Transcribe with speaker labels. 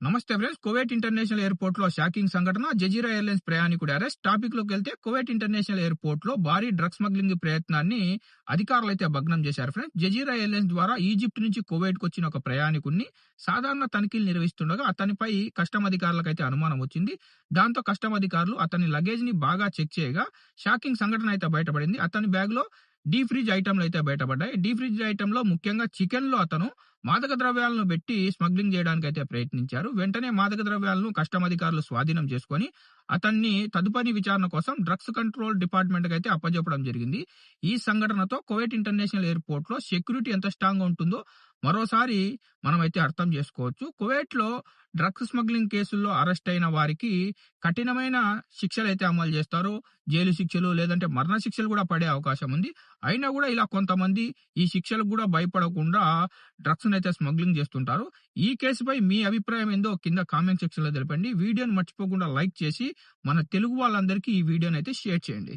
Speaker 1: నమస్తే friends. Kuwait international ఎయిర్‌పోర్ట్‌లో shocking సంఘటన. జజీరా ఎయిర్‌లైన్స్ ప్రయాణికుడి అరెస్ట్. టాపిక్‌లోకి వెళ్తే కువైట్ ఇంటర్నేషనల్ ఎయిర్‌పోర్ట్‌లో భారీ డ్రగ్స్ స్మగ్లింగ్ ప్రయత్నాన్ని అధికారులైతే భగ్నం చేశారు ఫ్రెండ్స్. జజీరా ఎయిర్‌లైన్స్ ద్వారా ఈజిప్ట్ నుంచి కువైట్‌కొచ్చిన ఒక ప్రయాణికుడిని సాధారణ తనిఖీలు నిర్వహిస్తుండగా అతనిపై కస్టమ్ అధికారులకైతే అనుమానం వచ్చింది. దాంతో కస్టమ్ అధికారులు అతని లగేజ్‌ని బాగా చెక్ చేయగా షాకింగ్ సంఘటన అయితే బయటపడింది. అతని బ్యాగ్‌లో డీ ఫ్రిడ్జ్ ఐటెమ్‌లయితే బయటపడ్డాయి. డీ ఫ్రిడ్జ్ ఐటెమ్‌లో ముఖ్యంగా చికెన్‌లో అతను మాదక ద్రవ్యాలను పెట్టి స్మగ్లింగ్ చేయడానికైతే ప్రయత్నించారు. వెంటనే మాదక ద్రవ్యాలను కస్టమ్ అధికారులు స్వాధీనం చేసుకొని అతన్ని తదుపరి విచారణ కోసం డ్రగ్స్ కంట్రోల్ డిపార్ట్‌మెంట్‌కైతే అప్పజెప్పడం జరిగింది. ఈ సంఘటనతో కువైట్ ఇంటర్నేషనల్ ఎయిర్‌పోర్ట్‌లో సెక్యూరిటీ ఎంత స్ట్రాంగ్‌గా ఉంటుందో మరోసారి మనమైతే అర్థం చేసుకోవచ్చు. కువైట్‌లో డ్రగ్స్ స్మగ్లింగ్ కేసుల్లో అరెస్ట్ అయిన వారికి కఠినమైన శిక్షలైతే అమలు చేస్తారు. జైలు శిక్షలు లేదంటే మరణ శిక్షలు కూడా పడే అవకాశం ఉంది. అయినా కూడా ఇలా కొంతమంది ఈ శిక్షలకు కూడా భయపడకుండా డ్రగ్స్‌నైతే స్మగ్లింగ్ చేస్తుంటారు. ఈ కేసుపై మీ అభిప్రాయం ఏందో కింద కామెంట్ సెక్షన్‌లో తెలపండి. వీడియోని మర్చిపోకుండా లైక్ చేసి మన తెలుగు వాళ్ళందరికీ ఈ వీడియోనైతే షేర్ చేయండి.